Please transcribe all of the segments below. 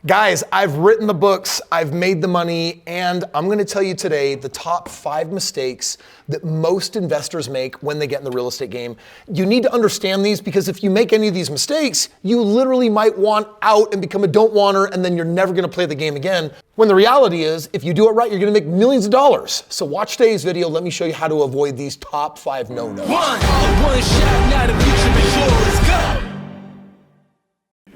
Guys, I've written the books, I've made the money, and I'm gonna tell you today the top 5 mistakes that most investors make when they get in the real estate game. You need to understand these because if you make any of these mistakes, you literally might want out and become a don't wanter, and then you're never gonna play the game again. When the reality is, if you do it right, you're gonna make millions of dollars. So watch today's video, let me show you how to avoid these top 5 no-nos. One shot, now the future is yours. Go!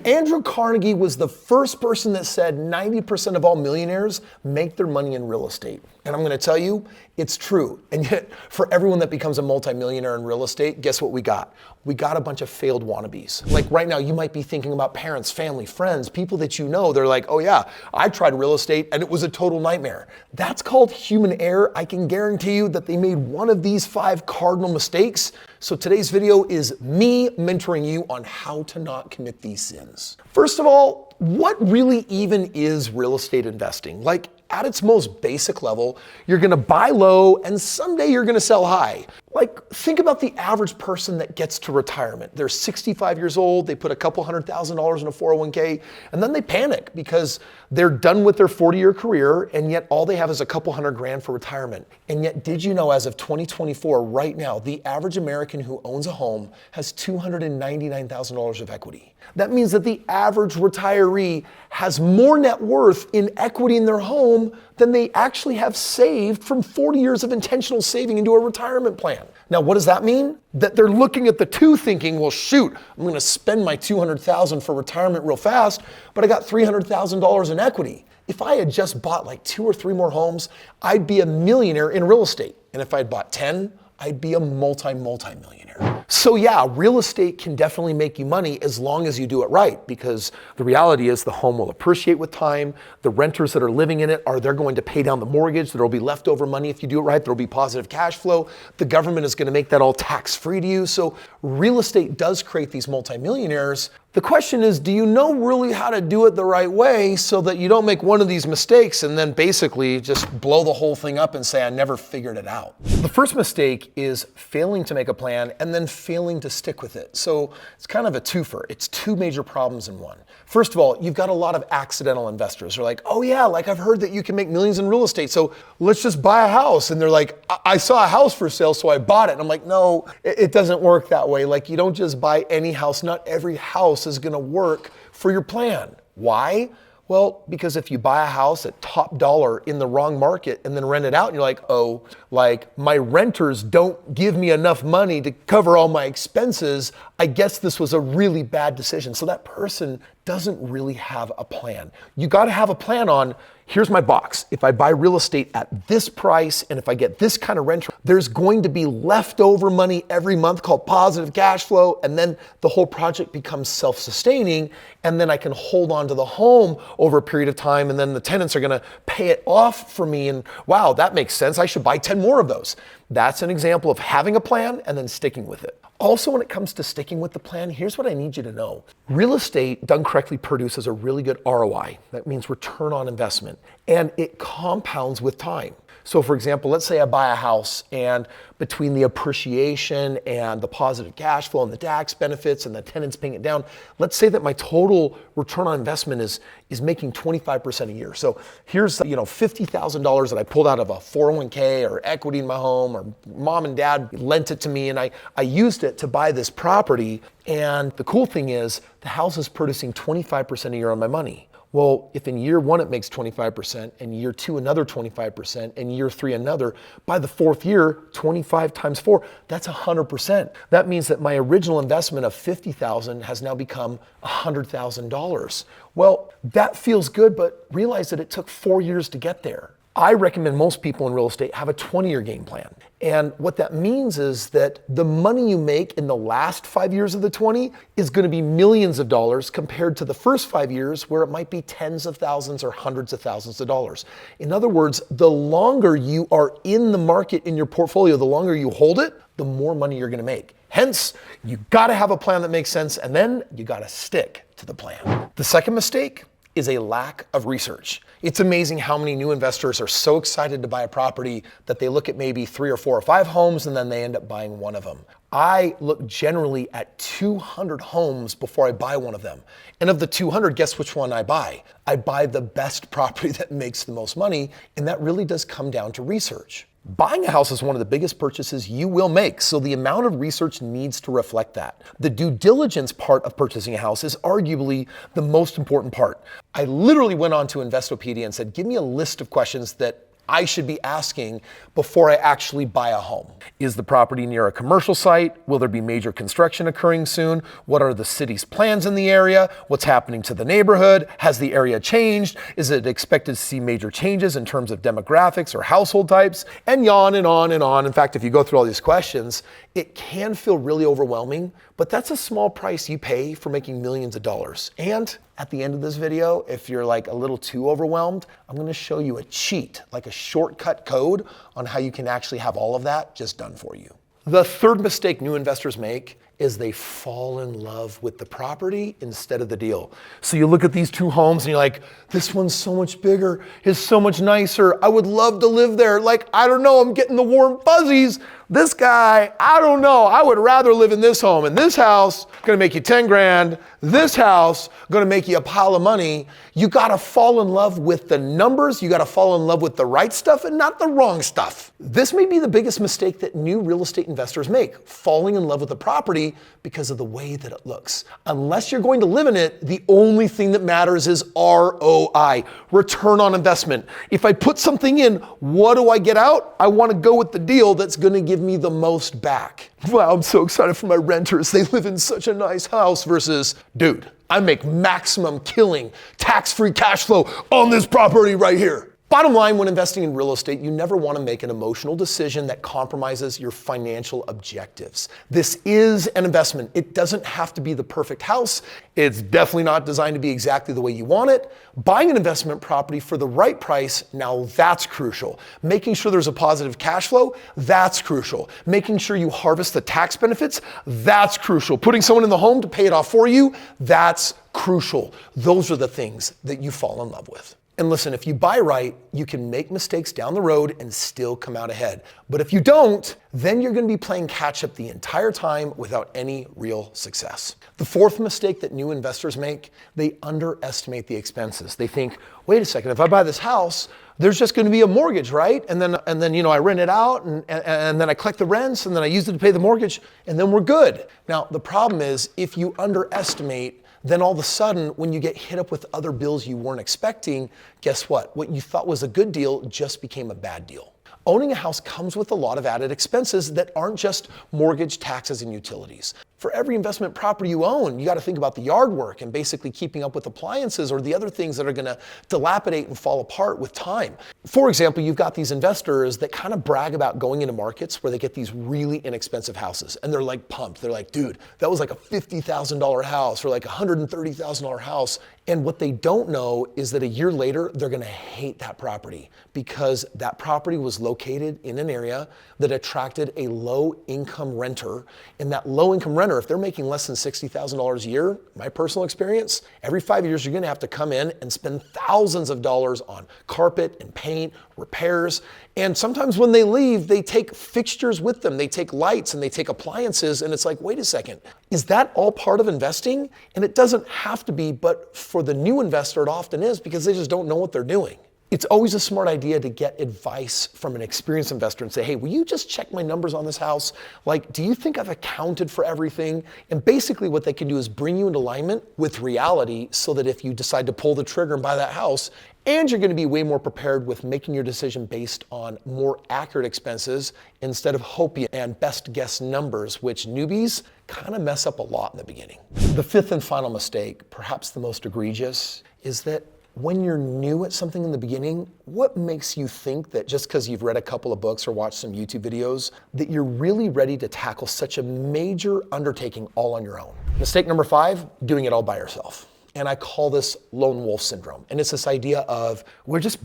Andrew Carnegie was the first person that said 90% of all millionaires make their money in real estate. And I'm gonna tell you, it's true. And yet, for everyone that becomes a multimillionaire in real estate, guess what we got? We got a bunch of failed wannabes. Like right now, you might be thinking about parents, family, friends, people that you know. They're like, oh yeah, I tried real estate and it was a total nightmare. That's called human error. I can guarantee you that they made one of these 5 cardinal mistakes. So today's video is me mentoring you on how to not commit these sins. First of all, what really even is real estate investing? Like at its most basic level, you're gonna buy low and someday you're gonna sell high. Like think about the average person that gets to retirement. They're 65 years old, they put a couple $100,000 in a 401k, and then they panic because they're done with their 40-year career and yet all they have is a couple $100,000 for retirement. And yet did you know as of 2024, right now, the average American who owns a home has $299,000 of equity. That means that the average retiree has more net worth in equity in their home than they actually have saved from 40 years of intentional saving into a retirement plan. Now, what does that mean? That they're looking at the two thinking, well, shoot, I'm gonna spend my $200,000 for retirement real fast, but I got $300,000 in equity. If I had just bought like 2 or 3 more homes, I'd be a millionaire in real estate. And if I'd bought 10, I'd be a multi-millionaire. So yeah, real estate can definitely make you money as long as you do it right, because the reality is the home will appreciate with time. The renters that are living in it they're going to pay down the mortgage. There'll be leftover money if you do it right. There'll be positive cash flow. The government is going to make that all tax-free to you. So real estate does create these multimillionaires. The question is, do you know really how to do it the right way so that you don't make one of these mistakes and then basically just blow the whole thing up and say, I never figured it out? The first mistake is failing to make a plan and then failing to stick with it. So it's kind of a twofer. It's 2 major problems in one. First of all, you've got a lot of accidental investors who are like, oh yeah, like I've heard that you can make millions in real estate, so let's just buy a house. And they're like, I saw a house for sale, so I bought it. And I'm like, no, it doesn't work that way. Like you don't just buy any house. Not every house is gonna work for your plan. Why? Well, because if you buy a house at top dollar in the wrong market and then rent it out and you're like, oh, like my renters don't give me enough money to cover all my expenses, I guess this was a really bad decision. So that person doesn't really have a plan. You gotta have a plan on, here's my box. If I buy real estate at this price and if I get this kind of rent, there's going to be leftover money every month called positive cash flow, and then the whole project becomes self-sustaining, and then I can hold on to the home over a period of time, and then the tenants are gonna pay it off for me, and wow, that makes sense. I should buy 10 more of those. That's an example of having a plan and then sticking with it. Also, when it comes to sticking with the plan, here's what I need you to know. Real estate, done correctly, produces a really good ROI. That means return on investment. And it compounds with time. So for example, let's say I buy a house and between the appreciation and the positive cash flow and the tax benefits and the tenants paying it down, let's say that my total return on investment is making 25% a year. So here's $50,000 that I pulled out of a 401k or equity in my home, or mom and dad lent it to me and I used it to buy this property. And the cool thing is the house is producing 25% a year on my money. Well, if in year 1 it makes 25%, and year 2 another 25%, and year 3 another, by the 4th year, 25 times 4, that's 100%. That means that my original investment of $50,000 has now become $100,000. Well, that feels good, but realize that it took 4 years to get there. I recommend most people in real estate have a 20-year game plan. And what that means is that the money you make in the last 5 years of the 20 is going to be millions of dollars compared to the first 5 years where it might be tens of thousands or hundreds of thousands of dollars. In other words, the longer you are in the market in your portfolio, the longer you hold it, the more money you're going to make. Hence, you got to have a plan that makes sense, and then you got to stick to the plan. The second mistake is a lack of research. It's amazing how many new investors are so excited to buy a property that they look at maybe 3 or 4 or 5 homes and then they end up buying one of them. I look generally at 200 homes before I buy one of them. And of the 200, guess which one I buy? I buy the best property that makes the most money, and that really does come down to research. Buying a house is one of the biggest purchases you will make, so the amount of research needs to reflect that. The due diligence part of purchasing a house is arguably the most important part. I literally went on to Investopedia and said, give me a list of questions that I should be asking before I actually buy a home. Is the property near a commercial site? Will there be major construction occurring soon? What are the city's plans in the area? What's happening to the neighborhood? Has the area changed? Is it expected to see major changes in terms of demographics or household types? And on and on and on. In fact, if you go through all these questions, it can feel really overwhelming, but that's a small price you pay for making millions of dollars. And at the end of this video, if you're like a little too overwhelmed, I'm gonna show you a cheat, like a shortcut code on how you can actually have all of that just done for you. The third mistake new investors make is they fall in love with the property instead of the deal. So you look at these two homes and you're like, this one's so much bigger, it's so much nicer, I would love to live there. Like, I don't know, I'm getting the warm fuzzies. This guy, I don't know, I would rather live in this home. And this house, gonna make you 10 grand. This house, gonna make you a pile of money. You gotta fall in love with the numbers, you gotta fall in love with the right stuff and not the wrong stuff. This may be the biggest mistake that new real estate investors make, falling in love with the property because of the way that it looks. Unless you're going to live in it, the only thing that matters is ROI, return on investment. If I put something in, what do I get out? I wanna go with the deal that's gonna give me the most back. Wow, I'm so excited for my renters. They live in such a nice house versus, dude, I make maximum killing, tax-free cash flow on this property right here. Bottom line, when investing in real estate, you never want to make an emotional decision that compromises your financial objectives. This is an investment. It doesn't have to be the perfect house. It's definitely not designed to be exactly the way you want it. Buying an investment property for the right price, now that's crucial. Making sure there's a positive cash flow, that's crucial. Making sure you harvest the tax benefits, that's crucial. Putting someone in the home to pay it off for you, that's crucial. Those are the things that you fall in love with. And listen, if you buy right, you can make mistakes down the road and still come out ahead. But if you don't, then you're gonna be playing catch up the entire time without any real success. The fourth mistake that new investors make, they underestimate the expenses. They think, wait a second, if I buy this house, there's just gonna be a mortgage, right? And then I rent it out and then I collect the rents and then I use it to pay the mortgage and then we're good. Now, the problem is if you underestimate, then all of a sudden, when you get hit up with other bills you weren't expecting, guess what? What you thought was a good deal just became a bad deal. Owning a house comes with a lot of added expenses that aren't just mortgage, taxes, and utilities. For every investment property you own, you got to think about the yard work and basically keeping up with appliances or the other things that are going to dilapidate and fall apart with time. For example, you've got these investors that kind of brag about going into markets where they get these really inexpensive houses and they're like pumped. They're like, dude, that was like a $50,000 house or like a $130,000 house. And what they don't know is that a year later, they're gonna hate that property because that property was located in an area that attracted a low-income renter. And that low-income renter, if they're making less than $60,000 a year, my personal experience, every 5 years, you're gonna have to come in and spend thousands of dollars on carpet and paint, repairs. And sometimes when they leave, they take fixtures with them. They take lights and they take appliances. And it's like, wait a second, is that all part of investing? And it doesn't have to be, but for the new investor, it often is because they just don't know what they're doing. It's always a smart idea to get advice from an experienced investor and say, hey, will you just check my numbers on this house? Like, do you think I've accounted for everything? And basically what they can do is bring you into alignment with reality so that if you decide to pull the trigger and buy that house, and you're gonna be way more prepared with making your decision based on more accurate expenses instead of hoping and best guess numbers, which newbies kind of mess up a lot in the beginning. The fifth and final mistake, perhaps the most egregious, is that when you're new at something in the beginning, what makes you think that just because you've read a couple of books or watched some YouTube videos, that you're really ready to tackle such a major undertaking all on your own? Mistake number 5, doing it all by yourself. And I call this lone wolf syndrome. And it's this idea of we're just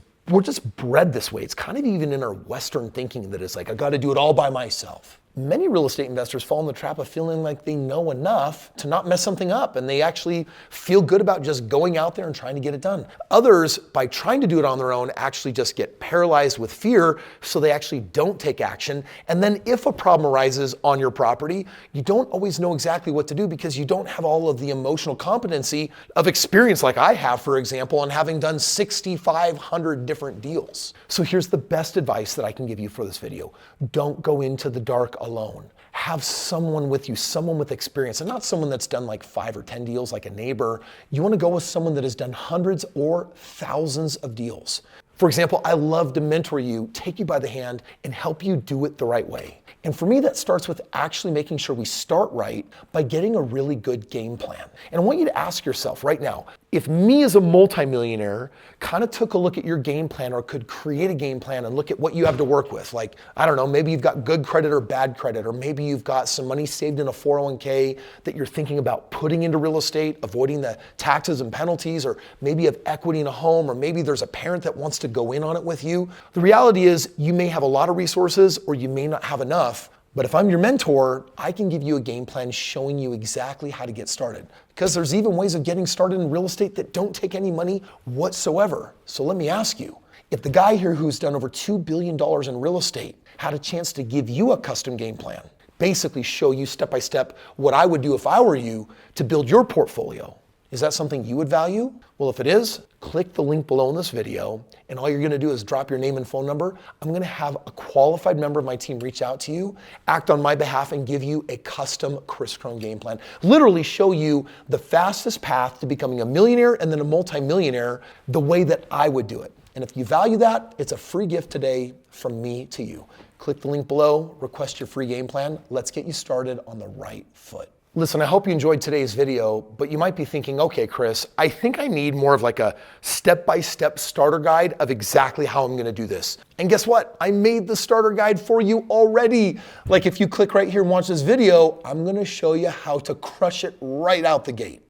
bred this way. It's kind of even in our Western thinking that it's like, I got to do it all by myself. Many real estate investors fall in the trap of feeling like they know enough to not mess something up, and they actually feel good about just going out there and trying to get it done. Others, by trying to do it on their own, actually just get paralyzed with fear so they actually don't take action. And then if a problem arises on your property, you don't always know exactly what to do because you don't have all of the emotional competency of experience like I have, for example, on having done 6,500 different deals. So here's the best advice that I can give you for this video. Don't go into the dark alone. Have someone with you, someone with experience, and not someone that's done like 5 or 10 deals like a neighbor. You want to go with someone that has done hundreds or thousands of deals. For example, I love to mentor you, take you by the hand, and help you do it the right way. And for me, that starts with actually making sure we start right by getting a really good game plan. And I want you to ask yourself right now, if me as a multimillionaire kind of took a look at your game plan or could create a game plan and look at what you have to work with, like, I don't know, maybe you've got good credit or bad credit, or maybe you've got some money saved in a 401k that you're thinking about putting into real estate, avoiding the taxes and penalties, or maybe you have equity in a home, or maybe there's a parent that wants to go in on it with you. The reality is you may have a lot of resources or you may not have enough. But if I'm your mentor, I can give you a game plan showing you exactly how to get started. Because there's even ways of getting started in real estate that don't take any money whatsoever. So let me ask you, if the guy here who's done over $2 billion in real estate had a chance to give you a custom game plan, basically show you step by step what I would do if I were you to build your portfolio, is that something you would value? Well, if it is, click the link below in this video, and all you're gonna do is drop your name and phone number. I'm gonna have a qualified member of my team reach out to you, act on my behalf, and give you a custom Kris Krohn game plan. Literally show you the fastest path to becoming a millionaire and then a multimillionaire the way that I would do it. And if you value that, it's a free gift today from me to you. Click the link below, request your free game plan. Let's get you started on the right foot. Listen, I hope you enjoyed today's video, but you might be thinking, okay, Kris, I think I need more of like a step-by-step starter guide of exactly how I'm gonna do this. And guess what? I made the starter guide for you already. Like if you click right here and watch this video, I'm gonna show you how to crush it right out the gate.